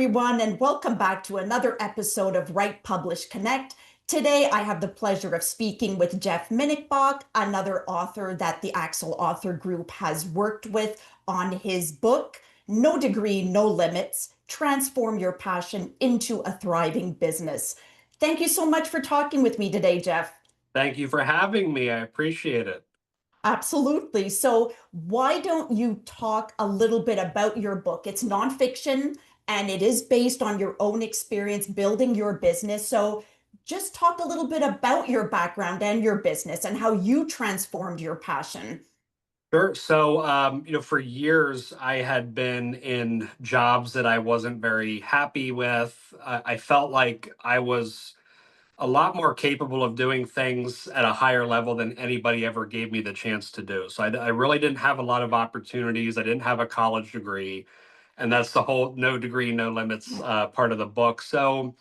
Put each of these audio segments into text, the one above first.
everyone, and welcome back to another episode of Write, Publish, Connect. Today, I have the pleasure of speaking with Jeff Minnichbach, another author that the Aaxel Author Group has worked with on his book, No Degree, No Limits, Transform Your Passion into a Thriving Business. Thank you so much for talking with me today, Jeff. Thank you for having me. I appreciate it. Absolutely. So, why don't you talk a little bit about your book? It's nonfiction and it is based on your own experience building your business. So, just talk a little bit about your background and your business and how you transformed your passion. Sure. So, for years I had been in jobs that I wasn't very happy with. I felt like I was a lot more capable of doing things at a higher level than anybody ever gave me the chance to do. So, I really didn't have a lot of opportunities. I didn't have a college degree, and that's the whole no degree, no limits part of the book. So,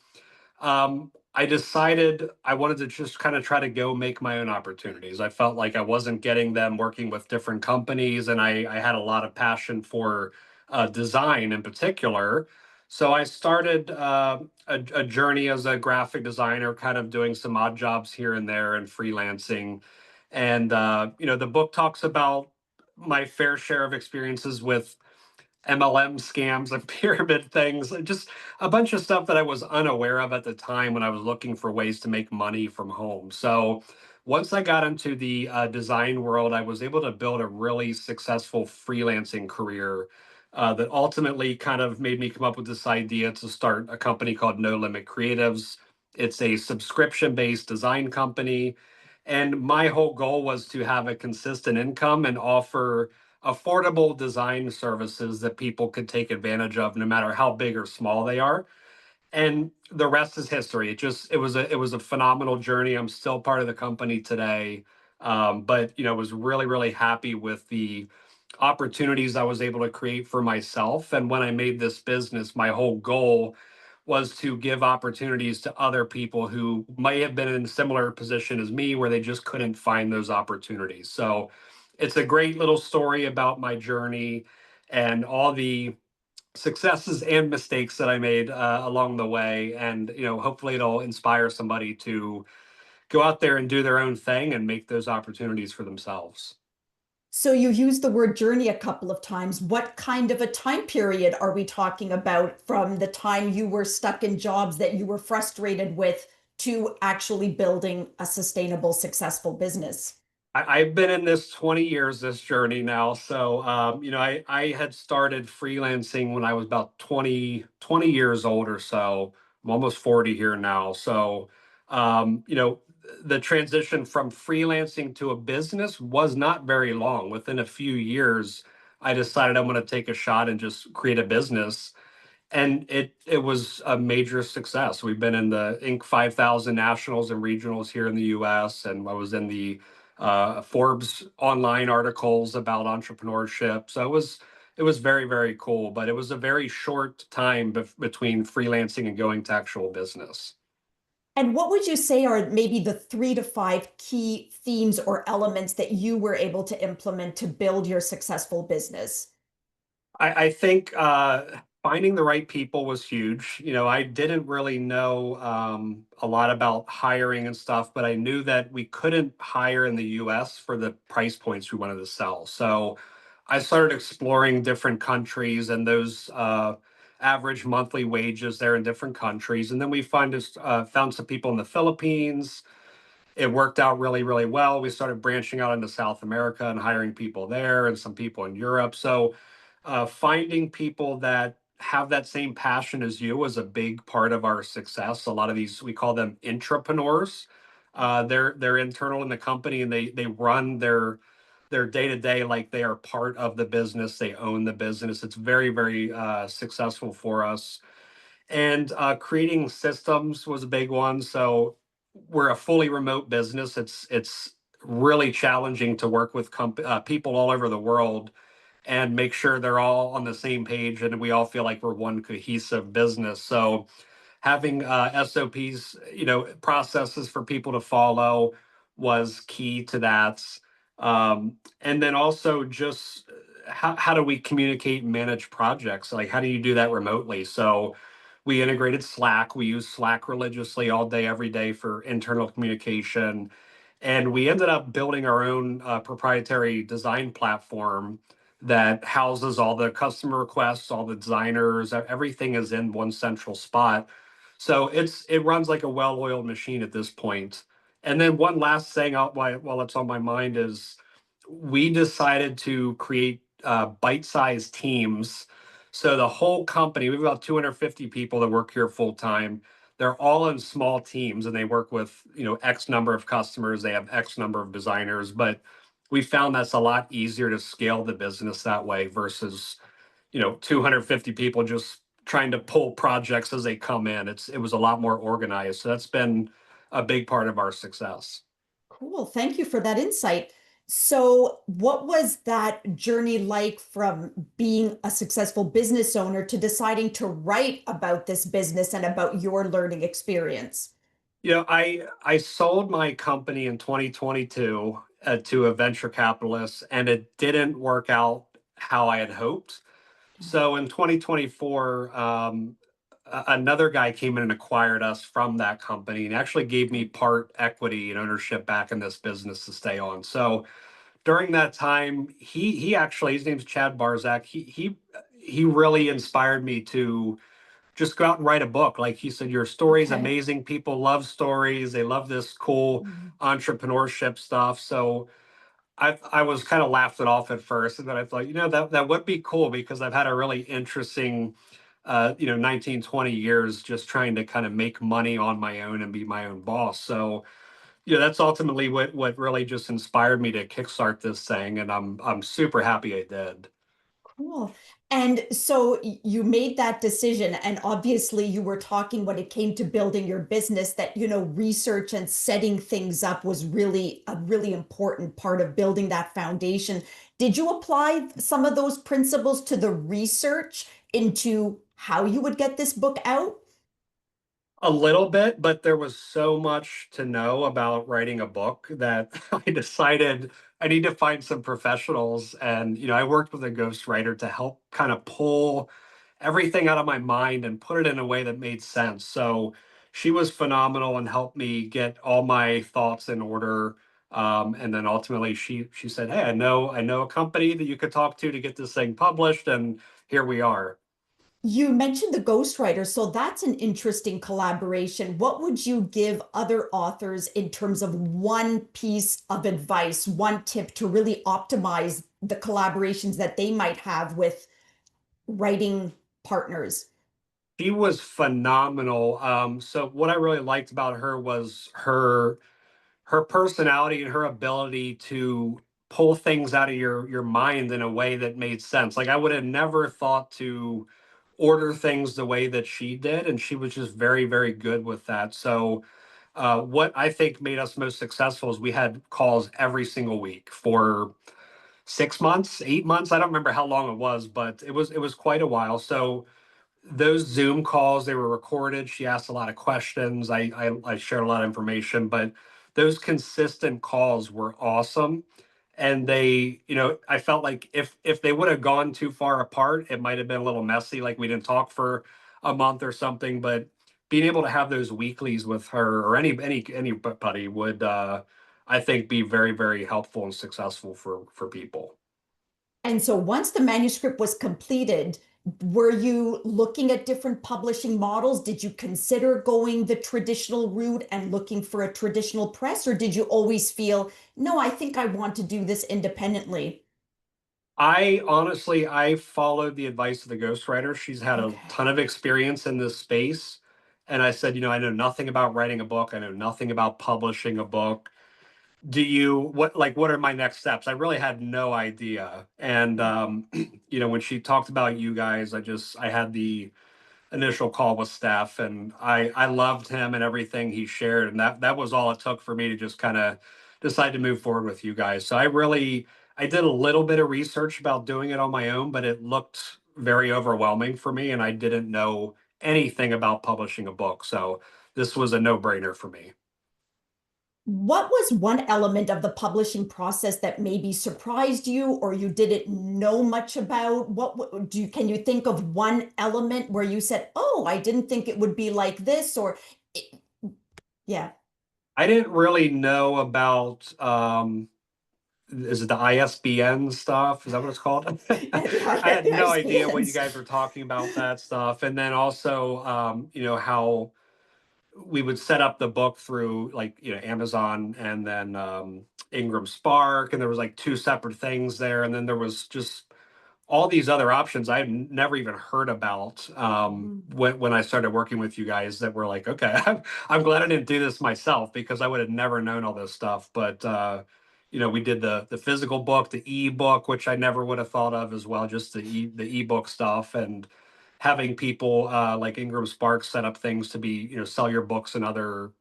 I decided I wanted to just kind of try to go make my own opportunities. I felt like I wasn't getting them working with different companies, and I had a lot of passion for design in particular. So I started a journey as a graphic designer, kind of doing some odd jobs here and there and freelancing. And the book talks about my fair share of experiences with MLM scams and pyramid things, and just a bunch of stuff that I was unaware of at the time when I was looking for ways to make money from home. So once I got into the design world, I was able to build a really successful freelancing career that ultimately kind of made me come up with this idea to start a company called No Limit Creatives. It's a subscription based design company. And my whole goal was to have a consistent income and offer affordable design services that people could take advantage of no matter how big or small they are. And the rest is history. It was a phenomenal journey. I'm still part of the company today. But was really happy with the opportunities I was able to create for myself. And when I made this business, my whole goal was to give opportunities to other people who may have been in a similar position as me where they just couldn't find those opportunities. So it's a great little story about my journey and all the successes and mistakes that I made along the way. And, hopefully it'll inspire somebody to go out there and do their own thing and make those opportunities for themselves. So, you used the word journey a couple of times. What kind of a time period are we talking about from the time you were stuck in jobs that you were frustrated with to actually building a sustainable, successful business? I've been in this 20 years, this journey now. So, I had started freelancing when I was about 20 years old or so. I'm almost 40 here now. So, the transition from freelancing to a business was not very long. Within a few years, I decided I'm going to take a shot and just create a business. And it was a major success. We've been in the Inc. 5000 nationals and regionals here in the US, and I was in the Forbes online articles about entrepreneurship. So it was very cool, but it was a very short time between freelancing and going to actual business. And what would you say are maybe the 3 to 5 key themes or elements that you were able to implement to build your successful business? I think finding the right people was huge. I didn't really know a lot about hiring and stuff, but I knew that we couldn't hire in the US for the price points we wanted to sell. So I started exploring different countries and those average monthly wages there in different countries. And then we found some people in the Philippines. It worked out really well. We started branching out into South America and hiring people there and some people in Europe. So finding people that have that same passion as you was a big part of our success. A lot of these, we call them intrapreneurs. They're internal in the company and they run their day to day like they are part of the business. They own the business. It's very successful for us. And creating systems was a big one. So we're a fully remote business. It's really challenging to work with people all over the world and make sure they're all on the same page and we all feel like we're one cohesive business. So having SOPs, processes for people to follow was key to that. And then also just how do we communicate and manage projects? Like how do you do that remotely? So We integrated Slack. We use Slack religiously all day, every day for internal communication. And we ended up building our own proprietary design platform that houses all the customer requests, all the designers, everything is in one central spot. So it runs like a well-oiled machine at this point. And then one last thing while it's on my mind is we decided to create bite-sized teams. So the whole company, we have about 250 people that work here full time. They're all in small teams and they work with, X number of customers. They have X number of designers, but we found that's a lot easier to scale the business that way versus, 250 people just trying to pull projects as they come in. It was a lot more organized. So that's been a big part of our success. Cool. Thank you for that insight. So, what was that journey like from being a successful business owner to deciding to write about this business and about your learning experience? I sold my company in 2022 to a venture capitalist, and it didn't work out how I had hoped. So in 2024, another guy came in and acquired us from that company and actually gave me part equity and ownership back in this business to stay on. So during that time, he actually, his name's Chad Barzak. He really inspired me to just go out and write a book. Like he said, your story is Okay. amazing. People love stories. They love this cool Mhm. entrepreneurship stuff. So I was kind of laughed it off at first, and then I thought, that would be cool because I've had a really interesting, 19, 20 years just trying to kind of make money on my own and be my own boss. So, that's ultimately what really just inspired me to kickstart this thing, and I'm super happy I did. Cool. And so you made that decision, and obviously you were talking when it came to building your business that, research and setting things up was really a really important part of building that foundation. Did you apply some of those principles to the research into how you would get this book out? A little bit, but there was so much to know about writing a book that I decided I need to find some professionals. And, I worked with a ghostwriter to help kind of pull everything out of my mind and put it in a way that made sense. So she was phenomenal and helped me get all my thoughts in order. And then ultimately she said, "Hey, I know a company that you could talk to get this thing published." And here we are. You mentioned the ghostwriter, so that's an interesting collaboration. What would you give other authors in terms of one piece of advice, one tip to really optimize the collaborations that they might have with writing partners? She was phenomenal. So what I really liked about her was her personality and her ability to pull things out of your mind in a way that made sense. Like I would have never thought to order things the way that she did, and she was just very, very good with that. So what I think made us most successful is we had calls every single week for 6 months, 8 months. I don't remember how long it was, but it was quite a while. So those Zoom calls, they were recorded. She asked a lot of questions. I shared a lot of information, but those consistent calls were awesome. And they, I felt like if they would have gone too far apart, it might have been a little messy. Like we didn't talk for a month or something. But being able to have those weeklies with her or anybody would, I think, be very, very helpful and successful for people. And so once the manuscript was completed, were you looking at different publishing models? Did you consider going the traditional route and looking for a traditional press, or did you always feel, no, I think I want to do this independently? I followed the advice of the ghostwriter. She's had a Okay. ton of experience in this space. And I said, I know nothing about writing a book. I know nothing about publishing a book. What are my next steps? I really had no idea. And, when she talked about you guys, I had the initial call with Steph, and I loved him and everything he shared, and that was all it took for me to just kind of decide to move forward with you guys. So I did a little bit of research about doing it on my own, but it looked very overwhelming for me, and I didn't know anything about publishing a book. So this was a no brainer for me. What was one element of the publishing process that maybe surprised you or you didn't know much about? Can you think of one element where you said, "Oh, I didn't think it would be like this," or it- yeah. I didn't really know about is it the ISBN stuff? Is that what it's called? Yeah, the I had no idea what you ISBNs. guys were talking about that stuff. And then also, how we would set up the book through like, Amazon and then Ingram Spark, and there was like two separate things there. And then there was just all these other options I had never even heard about when I started working with you guys that were like, okay, I'm glad I didn't do this myself because I would have never known all this stuff. But we did the physical book, the e-book, which I never would have thought of as well, just the ebook stuff and having people like Ingram Sparks set up things to be, sell your books in other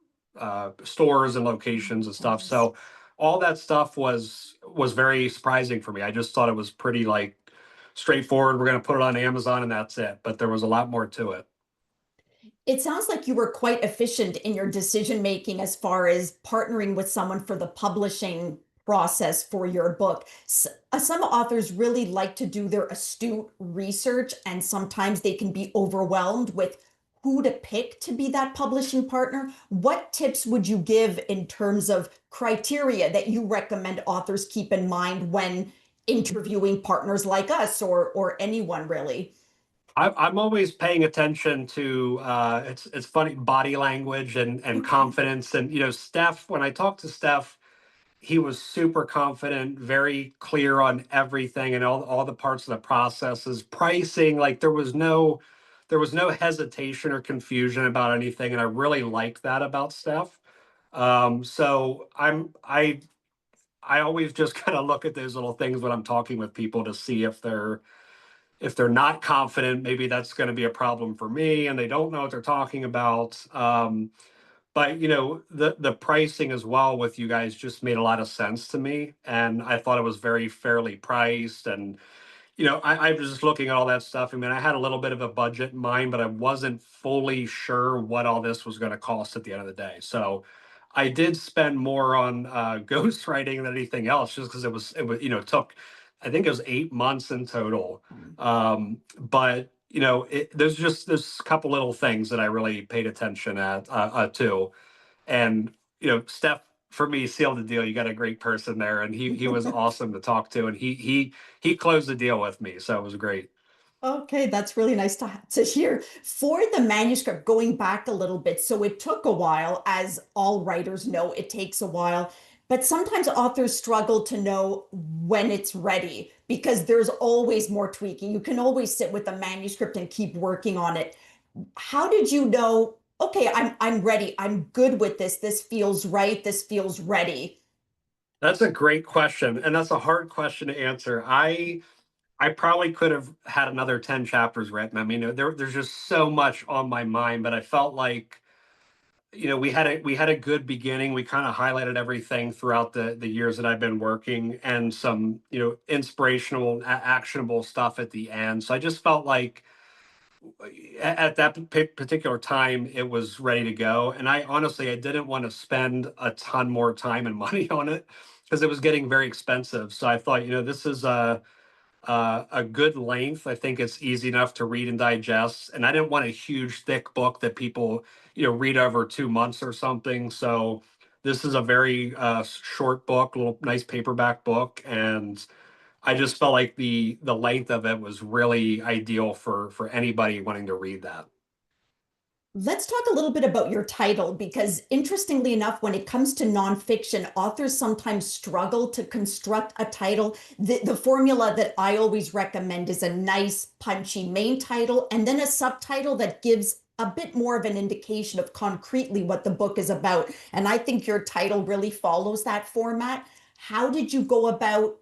stores and locations and stuff. Yes. So all that stuff was very surprising for me. I just thought it was pretty like straightforward. We're going to put it on Amazon and that's it. But there was a lot more to it. It sounds like you were quite efficient in your decision making as far as partnering with someone for the publishing process for your book. Some authors really like to do their astute research, and sometimes they can be overwhelmed with who to pick to be that publishing partner. What tips would you give in terms of criteria that you recommend authors keep in mind when interviewing partners like us or anyone really? I'm always paying attention to it's funny, body language and Okay. confidence. And Steph, when I talked to Steph, he was super confident, very clear on everything and all the parts of the processes, pricing. Like there was no hesitation or confusion about anything, and I really like that about Steph. So I always just kind of look at those little things when I'm talking with people to see if they're not confident, maybe that's going to be a problem for me, and they don't know what they're talking about. But the pricing as well with you guys just made a lot of sense to me, and I thought it was very fairly priced. And I was just looking at all that stuff. I mean, I had a little bit of a budget in mind, but I wasn't fully sure what all this was going to cost at the end of the day. So I did spend more on ghostwriting than anything else, just because it was it took, I think it was 8 months in total. But there's a couple little things that I really paid attention to, and Steph, for me, sealed the deal. You got a great person there, and he was awesome to talk to, and he closed the deal with me, so it was great. Okay, that's really nice to hear. For the manuscript, going back a little bit, so it took a while, as all writers know, it takes a while. But sometimes authors struggle to know when it's ready because there's always more tweaking. You can always sit with a manuscript and keep working on it. How did you know, okay, I'm ready. I'm good with this. This feels right. This feels ready. That's a great question, and that's a hard question to answer. I probably could have had another 10 chapters written. I mean, there's just so much on my mind, but I felt like we had a good beginning. We kind of highlighted everything throughout the years that I've been working, and some inspirational, actionable stuff at the end. So I just felt like at that particular time it was ready to go, and I honestly I didn't want to spend a ton more time and money on it because it was getting very expensive. So I thought, this is a good length. I think it's easy enough to read and digest, and I didn't want a huge, thick book that people read over 2 months or something. So this is a very short book, little nice paperback book, and I just felt like the length of it was really ideal for anybody wanting to read that. Let's talk a little bit about your title because, interestingly enough, when it comes to nonfiction, authors sometimes struggle to construct a title. The formula that I always recommend is a nice, punchy main title and then a subtitle that gives a bit more of an indication of concretely what the book is about. And I think your title really follows that format. How did you go about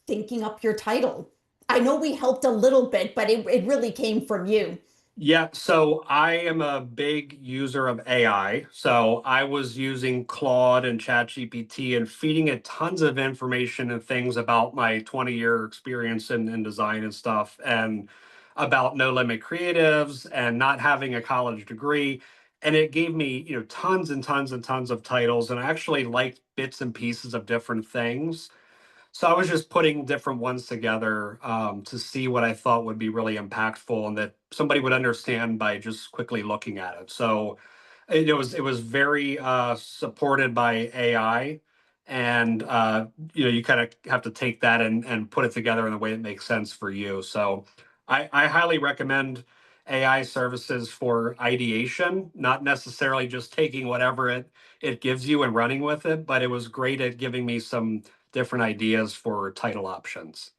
thinking up your title? I know we helped a little bit, but it really came from you. Yeah, so I am a big user of AI. So I was using Claude and ChatGPT and feeding it tons of information and things about my 20-year experience in design and stuff, and about no limit creatives and not having a college degree. and it gave me, tons and tons and tons of titles, and I actually liked bits and pieces of different things. So I was just putting different ones together to see what I thought would be really impactful and that somebody would understand by just quickly looking at it. So it was very supported by AI, and you kind of have to take that and put it together in a way that makes sense for you. So I highly recommend AI services for ideation, not necessarily just taking whatever it gives you and running with it, but it was great at giving me some different ideas for title options.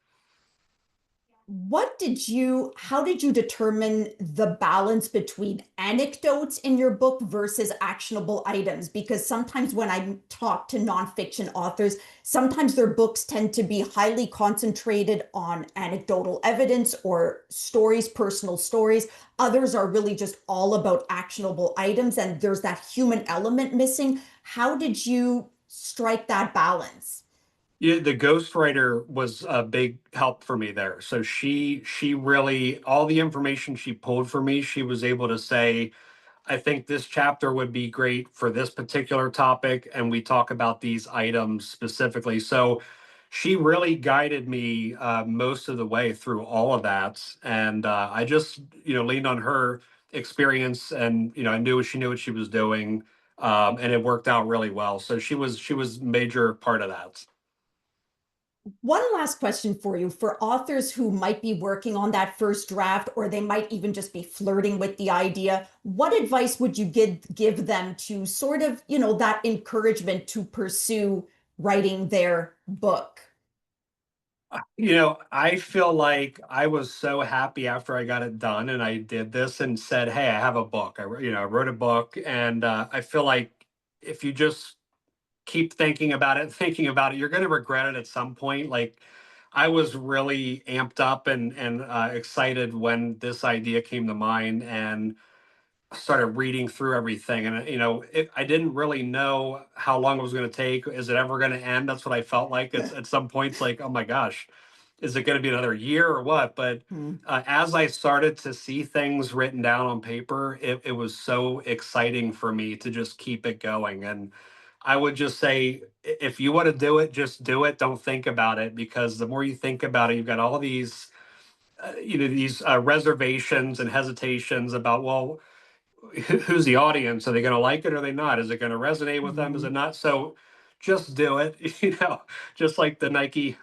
How did you determine the balance between anecdotes in your book versus actionable items? Because sometimes when I talk to nonfiction authors, sometimes their books tend to be highly concentrated on anecdotal evidence or stories, personal stories. Others are really just all about actionable items, and there's that human element missing. How did you strike that balance? Yeah, the ghostwriter was a big help for me there. So she really, all the information she pulled for me, she was able to say, I think this chapter would be great for this particular topic, and we talk about these items specifically. So she really guided me most of the way through all of that, and I just leaned on her experience, and I knew she knew what she was doing, and it worked out really well. So she was major part of that. One last question for you. For authors who might be working on that first draft, or they might even just be flirting with the idea, what advice would you give them to sort of, that encouragement to pursue writing their book? I feel like I was so happy after I got it done and I did this and said, "Hey, I have a book." I wrote a book, and I feel like if you just keep thinking about it, you're going to regret it at some point. Like I was really amped up and excited when this idea came to mind, and started reading through everything, and I didn't really know how long it was going to take. Is it ever going to end? That's what I felt like. It's at some points like, oh my gosh, is it going to be another year or what? But Hmm. as I started to see things written down on paper, it was so exciting for me to just keep it going. And I would just say, if you want to do it, just do it. Don't think about it, because the more you think about it, you've got all these reservations and hesitations about, well, who's the audience? Are they going to like it or are they not? Is it going to resonate with them? Is it Hmm. not? So just do it, just like the Nike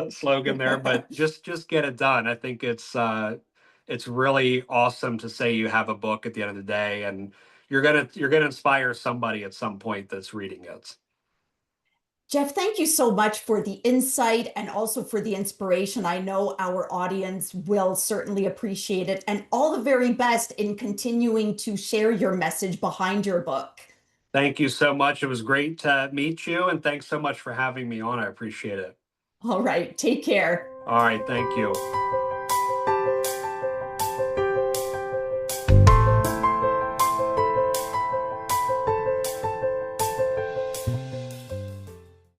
slogan there. But just get it done. I think it's really awesome to say you have a book at the end of the day, and you're gonna inspire somebody at some point that's reading it. Jeff, thank you so much for the insight and also for the inspiration. I know our audience will certainly appreciate it, and all the very best in continuing to share your message behind your book. Thank you so much. It was great to meet you, and thanks so much for having me on. I appreciate it. All right, take care. All right, thank you.